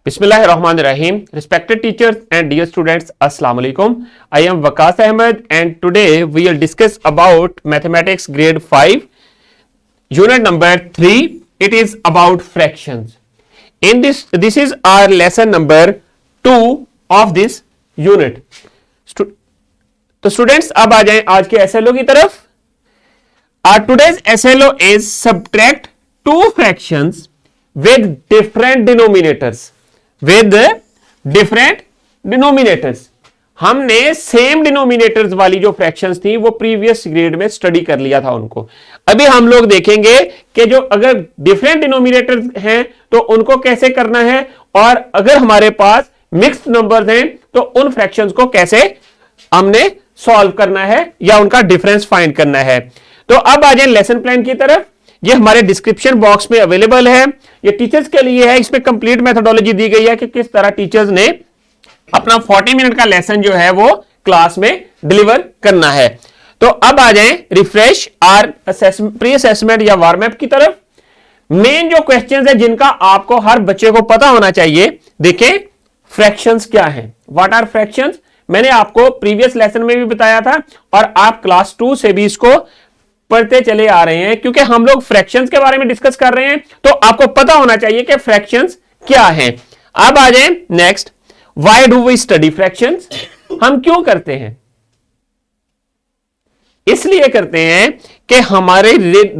Bismillahirrahmanirrahim. Respected teachers and dear students, Assalamu alaikum. I am Waqas Ahmed and today we will discuss about mathematics grade 5 unit number 3. It is about fractions. In this is our lesson number 2 of this unit. तो students अब आ जाएं आज के SLO की तरफ. Our today's SLO is subtract two fractions with different denominators. हमने same denominators वाली जो फ्रैक्शंस थी वो प्रीवियस ग्रेड में स्टडी कर लिया था उनको. अभी हम लोग देखेंगे कि जो अगर डिफरेंट डिनोमिनेटर्स हैं तो उनको कैसे करना है, और अगर हमारे पास मिक्स्ड नंबर्स हैं तो उन फ्रैक्शंस को कैसे हमने सॉल्व करना है या उनका डिफरेंस फाइंड करना है. तो अब आ जाए लेसन प्लान की तरफ. ये हमारे डिस्क्रिप्शन बॉक्स में अवेलेबल है. ये टीचर्स के लिए है. इसमें कंप्लीट मेथोडोलॉजी दी गई है कि किस तरह टीचर्स ने अपना 40 मिनट का लेसन जो है वो क्लास में डिलीवर करना है. तो अब आ जाएं रिफ्रेश आर प्री असेसमेंट या वार्म अप की तरफ. मेन जो क्वेश्चंस है जिनका आपको हर बच्चे को पता होना चाहिए. देखें फ्रैक्शंस क्या है, व्हाट आर फ्रैक्शंस. मैंने आपको प्रीवियस लेसन में भी बताया था और आप क्लास 2 से भी इसको पढ़ते चले आ रहे हैं, क्योंकि हम लोग फ्रैक्शंस के बारे में डिस्कस कर रहे हैं तो आपको पता होना चाहिए कि फ्रैक्शंस क्या हैं. अब आ जाएं next. Why do we study fractions. हम क्यों करते हैं? इसलिए करते हैं कि हमारे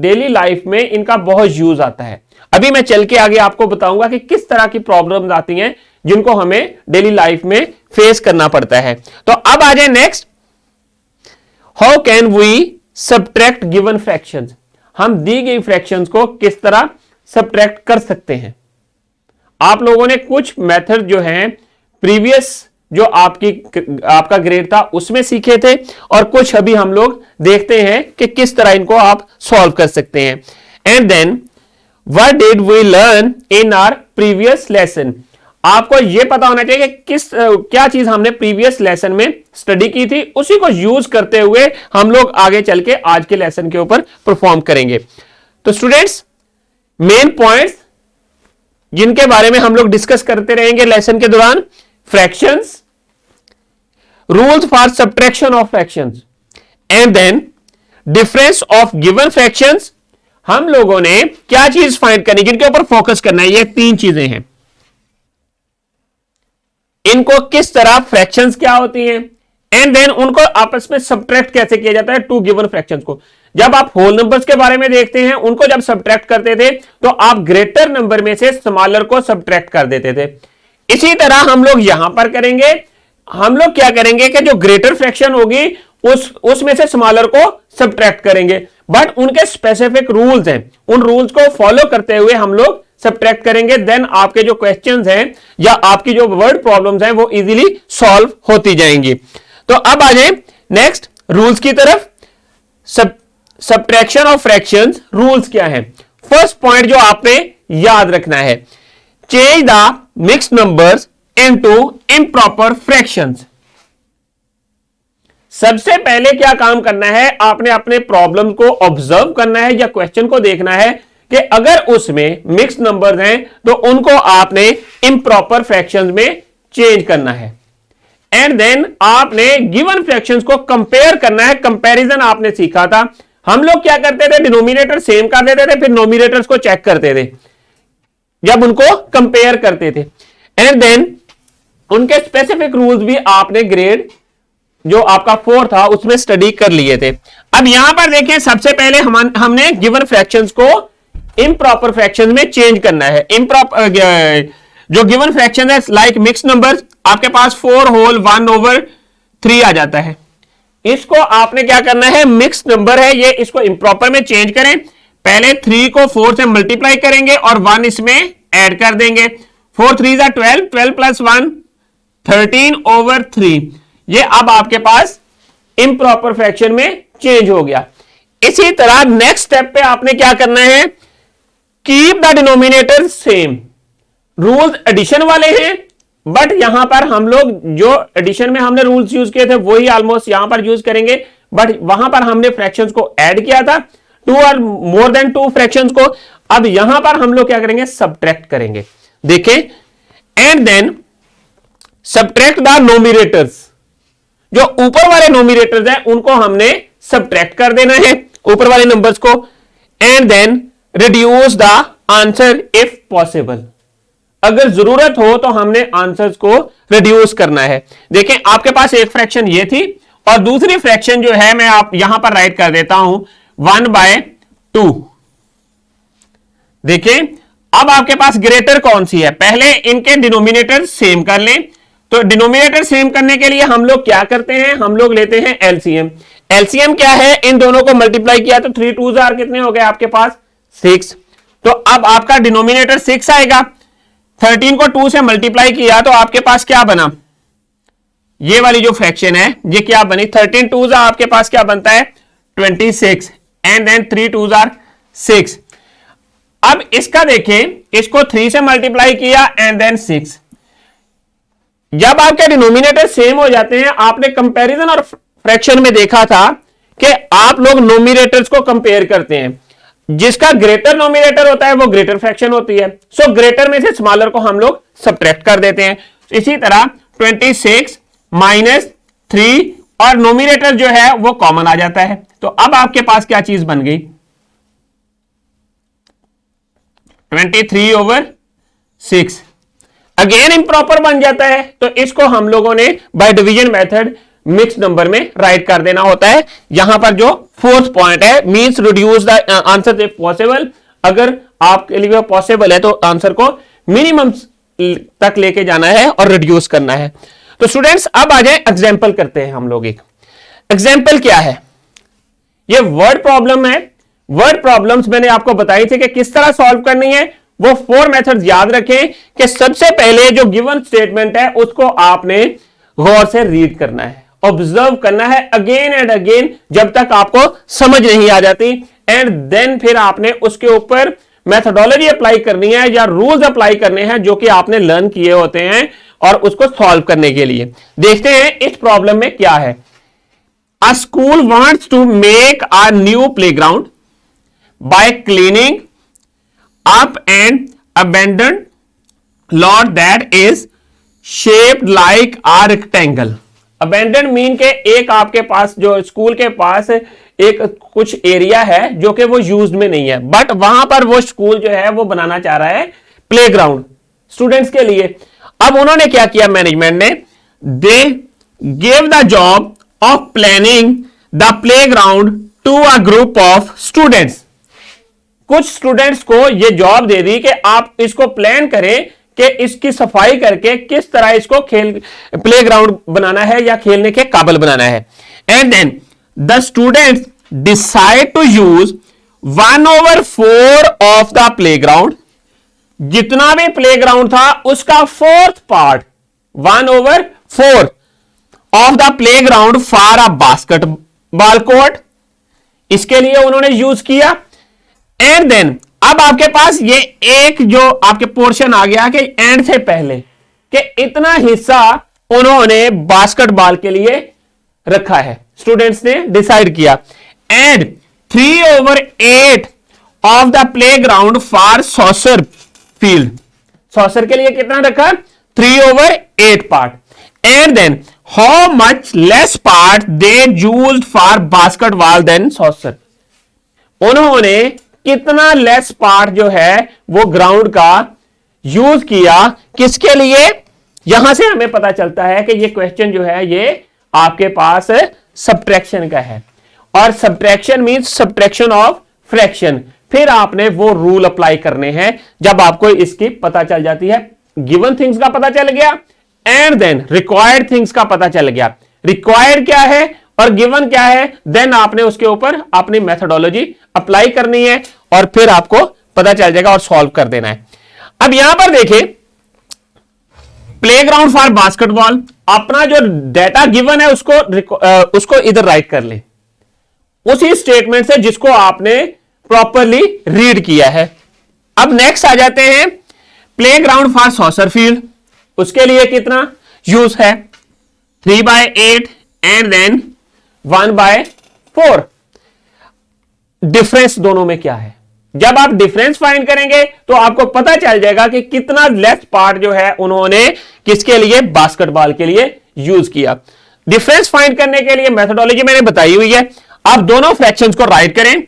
डेली लाइफ में इनका बहुत यूज आता है. अभी मैं चल के आगे आपको बताऊंगा कि किस तरह की प्रॉब्लम्स आती हैं जिनको हमें डेली लाइफ में फेस करना पड़ता है. तो अब आ जाए next. How can we subtract given fractions. हम दी गई फ्रैक्शंस को किस तरह सब्ट्रैक्ट कर सकते हैं. आप लोगों ने कुछ मेथड जो हैं प्रीवियस जो आपका ग्रेड था उसमें सीखे थे, और कुछ अभी हम लोग देखते हैं कि किस तरह इनको आप सॉल्व कर सकते हैं. And then what did we learn in our previous lesson. आपको यह पता होना चाहिए कि क्या चीज हमने प्रीवियस लेसन में स्टडी की थी, उसी को यूज करते हुए हम लोग आगे चल के आज के लेसन के ऊपर परफॉर्म करेंगे. तो स्टूडेंट्स मेन पॉइंट्स जिनके बारे में हम लोग डिस्कस करते रहेंगे लेसन के दौरान. Fractions, rules for subtraction of fractions, and then difference of given fractions. हम लोगों ने क्या चीज फाइंड करनी, जिनके ऊपर फोकस करना है, ये 3 चीजें हैं. इनको किस तरह फ्रैक्शंस क्या होती हैं, एंड देन उनको आपस में सब्ट्रैक्ट कैसे किया जाता है टू गिवन फ्रैक्शंस को. जब आप होल नंबर्स के बारे में देखते हैं, उनको जब सब्ट्रैक्ट करते थे तो आप ग्रेटर नंबर में से स्मॉलर को सब्ट्रैक्ट कर देते थे. इसी तरह हम लोग यहां पर करेंगे. हम लोग क्या करेंगे कि जो ग्रेटर फ्रैक्शन होगी उसमें से स्मॉलर को सब्ट्रैक्ट करेंगे, बट उनके स्पेसिफिक रूल्स हैं. उन रूल्स को फॉलो करते हुए हम लोग सब्ट्रैक्ट करेंगे. देन आपके जो क्वेश्चंस हैं या आपकी जो वर्ड प्रॉब्लम्स हैं वो इजीली सॉल्व होती जाएंगी. तो अब आ जाए नेक्स्ट रूल्स की तरफ. सब्ट्रैक्शन ऑफ फ्रैक्शंस रूल्स क्या है. फर्स्ट पॉइंट जो आपने याद रखना है, change the mixed numbers into improper fractions. सबसे पहले क्या काम करना है, आपने अपने प्रॉब्लम को ऑब्जर्व करना है या क्वेश्चन को देखना है कि अगर उसमें मिक्स्ड नंबर्स हैं तो उनको आपने इम्प्रॉपर फ्रैक्शंस में चेंज करना है. एंड देन आपने गिवन फ्रैक्शंस को कंपेयर करना है. कंपैरिजन आपने सीखा था. हम लोग क्या करते थे, डिनोमिनेटर सेम कर देते थे, फिर नोमिनेटर्स को चेक करते थे जब उनको कंपेयर करते थे. एंड देन उनके स्पेसिफिक रूल्स भी आपने ग्रेड जो आपका 4 था उसमें स्टडी कर लिए थे. अब यहां पर देखें, सबसे पहले हमने गिवन फ्रैक्शंस को इम्प्रॉपर फ्रैक्शंस में चेंज करना है. जो गिवन फ्रैक्शन है लाइक मिक्स्ड नंबर्स, आपके पास 4 होल 1/3 आ जाता है. इसको आपने क्या करना है, मिक्स्ड नंबर है ये, इसको इम्प्रॉपर में चेंज करें. पहले 3 को 4 से मल्टीप्लाई करेंगे और 1 इसमें ऐड कर देंगे. 4 3 12, 12 प्लस 1 13/3. ये अब आपके पास इम्प्रॉपर फ्रैक्शन में चेंज हो गया. इसी तरह नेक्स्ट स्टेप पे आपने क्या करना है, keep the denominator same. Rules addition वाले हैं, बट यहां पर हम लोग जो एडिशन में हमने रूल्स यूज किए थे वही ऑलमोस्ट यहां पर यूज करेंगे, बट वहां पर हमने फ्रैक्शंस को ऐड किया था, 2 और मोर देन 2 फ्रैक्शंस को. अब यहां पर हम लोग क्या करेंगे, सब्ट्रैक्ट करेंगे. देखें and then subtract the nominators, जो ऊपर वाले नोमिनेटर्स हैं उनको हमने सब्ट्रैक्ट कर देना है ऊपर वाले नंबर्स को, and then reduce the answer if possible, अगर जरूरत हो तो हमने आंसर्स को रिड्यूस करना है। देखें आपके पास एक फ्रैक्शन ये थी और दूसरी फ्रैक्शन जो है मैं आप यहां पर राइट कर देता हूं 1/2। देखें अब आपके पास ग्रेटर कौन सी है, पहले इनके डिनोमिनेटर सेम कर लें। तो डिनोमिनेटर सेम करने के लिए हम लोग क्या करते हैं, हम लोग लेते हैं एलसीएम। एलसीएम क्या है, इन दोनों को मल्टीप्लाई किया तो 3 2 जार कितने हो गए आपके पास 6। तो अब आपका डिनोमिनेटर 6 आएगा, 13 को 2 से मल्टीप्लाई किया तो आपके पास क्या बना, ये वाली जो फ्रैक्शन है ये क्या बनी, 13 2 जार आपके पास क्या बनता है 26, एंड देन 3 2 जार 6। अब इसका देखें, इसको 3 से मल्टीप्लाई किया एंड देन 6। जब आपके डिनोमिनेटर सेम हो जाते हैं, आपने कंपैरिजन और फ्रैक्शन में देखा था कि आप लोग नोमिनेटर्स को कंपेयर करते हैं, जिसका ग्रेटर नोमिनेटर होता है वो ग्रेटर फ्रैक्शन होती है। सो ग्रेटर में से स्मॉलर को हम लोग सब्ट्रैक्ट कर देते हैं। इसी तरह 26 - 3 और नोमिनेटर जो है वो कॉमन आ जाता है। तो अब आपके पास क्या चीज बन गई, 23/6 अगेन इंप्रॉपर बन जाता है। तो इसको हम लोगों ने by division method mix number में राइट कर देना होता है। यहां पर जो फोर्थ पॉइंट है means reduce the answer if possible, अगर आपके लिए पॉसिबल है तो आंसर को मिनिमम तक लेके जाना है और रिड्यूस करना है। तो स्टूडेंट्स अब आ जाए एग्जाम्पल करते हैं हम लोग। एक एग्जाम्पल क्या है, ये वर्ड प्रॉब्लम है। वर्ड प्रॉब्लम्स मैंने आपको बताई थी कि किस तरह सॉल्व करनी है। वो 4 मेथड्स याद रखें कि सबसे पहले जो गिवन स्टेटमेंट है उसको आपने गौर से रीड करना है, ऑब्जर्व करना है अगेन एंड अगेन जब तक आपको समझ नहीं आ जाती, एंड देन फिर आपने उसके ऊपर मेथोडोलॉजी अप्लाई करनी है या रूल्स अप्लाई करने हैं जो कि आपने लर्न किए होते हैं और उसको सॉल्व करने के लिए। देखते हैं इस प्रॉब्लम में क्या है। A school wants to make a new playground by cleaning up an abandoned lot that is shaped like a rectangle। abandoned mean के एक आपके पास जो स्कूल के पास एक कुछ एरिया है जो कि वो यूज में नहीं है, बट वहां पर वो स्कूल जो है वो बनाना चाह रहा है प्लेग्राउंड स्टूडेंट्स के लिए। अब उन्होंने क्या किया मैनेजमेंट ने, they gave the job of planning the playground to a group of students. कुछ स्टूडेंट्स को यह जॉब दे दी कि आप इसको प्लान करें कि इसकी सफाई करके किस तरह इसको प्लेग्राउंड बनाना है या खेलने के काबिल बनाना है। And then the students decide to use 1/4 of the playground, जितना भी प्लेग्राउंड था उसका 4th part 1/4 of the playground for a basketball court, इसके लिए उन्होंने यूज किया। एंड देन अब आपके पास ये एक जो आपके पोर्शन आ गया कि एंड से पहले कि इतना हिस्सा उन्होंने बास्केटबॉल के लिए रखा है, स्टूडेंट्स ने डिसाइड किया। And 3/8 of the playground for soccer field, soccer के लिए कितना रखा 3/8 part. And then how much less part they used for basketball than soccer, उन्होंने कितना लेस पार्ट जो है वो ग्राउंड का यूज किया किसके लिए। यहां से हमें पता चलता है कि ये क्वेश्चन जो है ये आपके पास सब्ट्रैक्शन का है, और subtraction means subtraction of fraction. फिर आपने वो रूल अप्लाई करने हैं जब आपको इसकी पता चल जाती है, गिवन थिंग्स का पता चल गया एंड देन रिक्वायर्ड थिंग्स का पता चल गया। रिक्वायर्ड क्या है और गिवन क्या है, देन आपने उसके ऊपर अपनी मेथोडोलॉजी अप्लाई करनी है और फिर आपको पता चल जाएगा और सॉल्व कर देना है। अब यहां पर देखिए प्लेग्राउंड फॉर बास्केटबॉल, अपना जो डाटा गिवन है उसको इधर राइट कर ले उसी स्टेटमेंट से जिसको आपने प्रॉपरली रीड किया है। अब नेक्स्ट आ जाते हैं प्लेग्राउंड फॉर सॉसर फील्ड, उसके लिए कितना यूज है 3/8 एंड देन 1/4। डिफरेंस दोनों में क्या है, जब आप डिफरेंस फाइंड करेंगे तो आपको पता चल जाएगा कि कितना लेस पार्ट जो है उन्होंने किसके लिए, बास्केटबॉल के लिए यूज किया। डिफरेंस फाइंड करने के लिए मेथोडोलॉजी मैंने बताई हुई है। आप दोनों फ्रैक्शंस को राइट करें,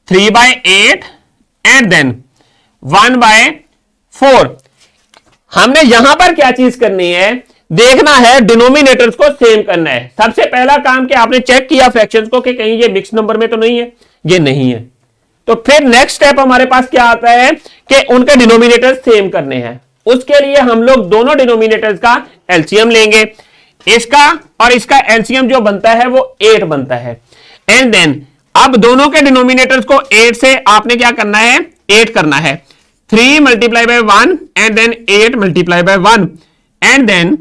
3/8 एंड देन 1/4। हमने यहां पर क्या चीज करनी है, देखना है डिनोमिनेटर्स को सेम करना है। सबसे पहला काम कि आपने चेक किया फ्रैक्शंस को कि कहीं ये मिक्स नंबर में तो नहीं है, ये नहीं है। तो फिर नेक्स्ट स्टेप हमारे पास क्या आता है कि उनके डिनोमिनेटर्स सेम करने हैं। उसके लिए हम लोग दोनों डिनोमिनेटर्स का एलसीएम लेंगे। इसका और इसका एलसीएम जो बनता है वो 8 बनता है। एंड देन अब दोनों के डिनोमिनेटर्स को 8 से आपने क्या करना है, 8 करना है। 3 multiply by 1 and then 8 multiply by 1 and then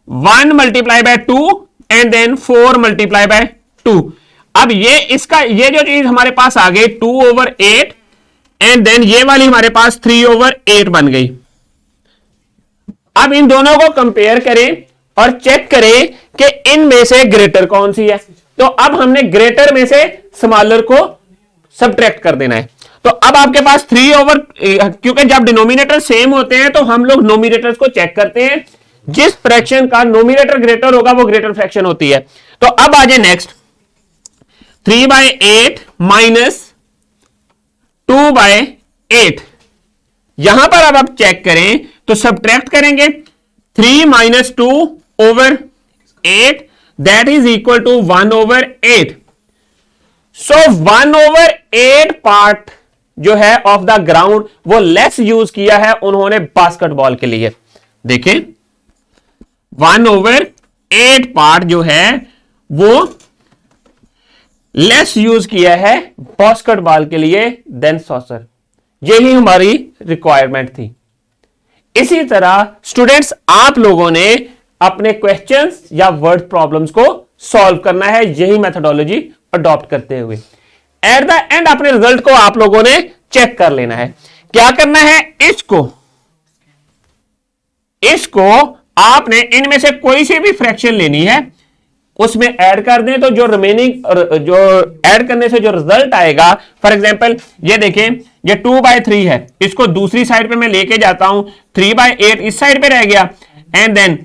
1 multiply by 2 and then 4 multiply by 2। अब ये जो चीज हमारे पास आ गई 2/8 एंड देन ये वाली हमारे पास 3/8 बन गई। अब इन दोनों को कंपेयर करें और चेक करें कि इनमें से ग्रेटर कौन सी है। तो अब हमने ग्रेटर में से स्मॉलर को सब्ट्रैक्ट कर देना है। तो अब आपके पास क्योंकि जब डिनोमिनेटर सेम होते हैं तो हम लोग नोमिनेटर्स को चेक करते हैं। जिस फ्रैक्शन का नोमिनेटर ग्रेटर होगा वो ग्रेटर फ्रैक्शन होती है। तो अब आ जाए नेक्स्ट, 3/8 माइनस 2/8। यहां पर अब आप चेक करें तो सब्ट्रैक्ट करेंगे 3 minus 2/8 that is equal to 1/8। So 1/8 part जो है ऑफ द ग्राउंड वो लेस यूज किया है उन्होंने बास्केटबॉल के लिए। देखें 1/8 पार्ट जो है वो लेस यूज किया है बास्केटबॉल के लिए देन सॉसर। यही हमारी रिक्वायरमेंट थी। इसी तरह स्टूडेंट्स आप लोगों ने अपने क्वेश्चंस या वर्ड प्रॉब्लम्स को सॉल्व करना है यही मेथोडोलॉजी अडॉप्ट करते हुए। एट द एंड अपने रिजल्ट को आप लोगों ने चेक कर लेना है। क्या करना है, इसको आपने इनमें से कोई सी भी फ्रैक्शन लेनी है उसमें ऐड कर दें तो जो रिमेनिंग जो ऐड करने से जो रिजल्ट आएगा, फॉर एग्जांपल ये देखें ये 2/3 है, इसको दूसरी साइड पे मैं लेके जाता हूं 3/8 इस साइड पे रह गया एंड देन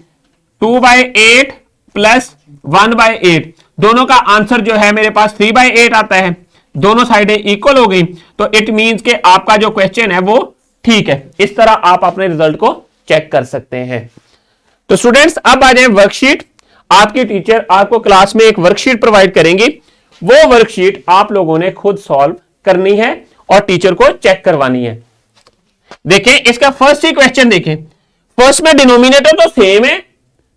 2/8 प्लस 1/8 दोनों का आंसर जो है मेरे पास 3/8 आता है। दोनों साइडें इक्वल हो गई तो इट मींस के आपका जो क्वेश्चन है वो ठीक है। इस तरह आप अपने रिजल्ट को चेक कर सकते हैं। तो स्टूडेंट्स अब आ जाए वर्कशीट। आपकी टीचर आपको क्लास में एक वर्कशीट प्रोवाइड करेंगी। वो वर्कशीट आप लोगों ने खुद सॉल्व करनी है और टीचर को चेक करवानी है। देखें इसका फर्स्ट ही क्वेश्चन देखें। फर्स्ट में डिनोमिनेटर तो सेम है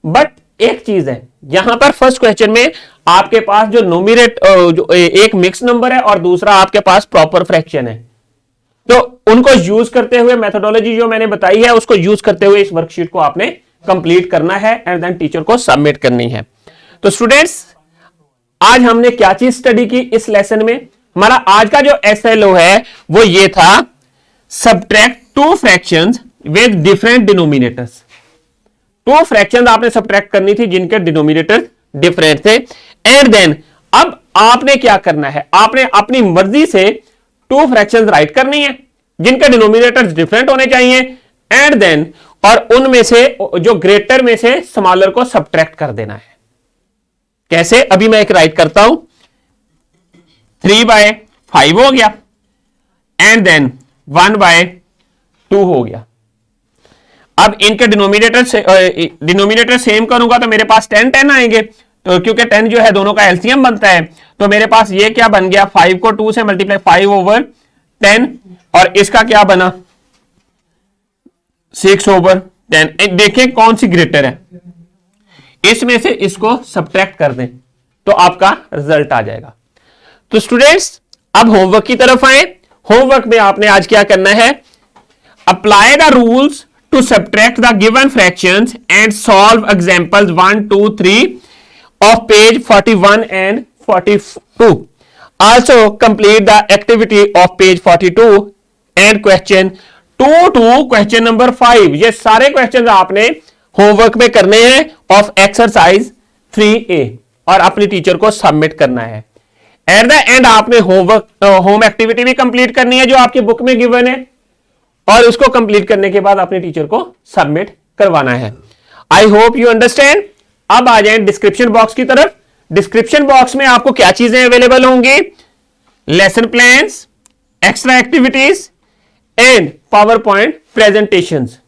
बट एक चीज है यहां पर फर्स्ट क्वेश्चन में आपके पास जो जो एक मिक्स नंबर है और दूसरा आपके पास प्रॉपर फ्रैक्शन है। तो उनको यूज करते हुए मेथोडोलॉजी जो मैंने बताई है उसको यूज करते हुए इस वर्कशीट को आपने कंप्लीट करना है एंड देन टीचर को सबमिट करनी है। तो स्टूडेंट्स आज हमने क्या चीज स्टडी की इस लेसन में, हमारा आज का जो SLO है वो ये था subtract 2 fractions with different denominators. 2 fractions आपने सब्ट्रैक्ट करनी थी जिनके डिनोमिनेटर डिफरेंट थे एंड देन अब आपने क्या करना है, आपने अपनी मर्जी से 2 फ्रैक्शंस राइट करनी है जिनके डिनोमिनेटर्स डिफरेंट होने चाहिए एंड देन और उनमें से जो ग्रेटर में से स्मॉलर को सब्ट्रैक्ट कर देना है। कैसे, अभी मैं एक राइट करता हूं 3/5 हो गया एंड देन 1/2 हो गया। अब इनके डिनोमिनेटर सेम करूंगा तो मेरे पास 10 आएंगे। तो क्योंकि 10 जो है दोनों का एलसीएम बनता है तो मेरे पास ये क्या बन गया 5 को 2 से मल्टीप्लाई 5/10 और इसका क्या बना 6/10। देखें कौन सी ग्रेटर है, इसमें से इसको सब्ट्रैक्ट कर दें तो आपका रिजल्ट आ जाएगा। तो स्टूडेंट्स अब होमवर्क की तरफ आए। होमवर्क में आपने आज क्या करना है, apply the rules to subtract the given fractions and solve examples 1, 2, 3 of page 41 and 42. Also complete the activity of page 42 and question 2 to question number 5. ये सारे क्वेश्चन आपने होमवर्क में करने हैं ऑफ एक्सरसाइज 3A और अपनी टीचर को submit करना है। एट द एंड आपने होम एक्टिविटी भी कंप्लीट करनी है जो आपकी बुक में गिवन है, और उसको कंप्लीट करने के बाद अपने टीचर को सबमिट करवाना है। I hope you understand. अब आ जाए डिस्क्रिप्शन बॉक्स की तरफ। डिस्क्रिप्शन बॉक्स में आपको क्या चीजें अवेलेबल होंगी? Lesson plans, extra activities and power point presentations,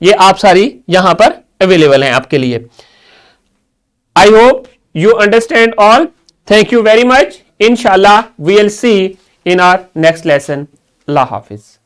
ये आप सारी यहां पर अवेलेबल हैं आपके लिए। I hope you understand all. Thank you very much. Inshallah we will see in our next lesson. Allah Hafiz.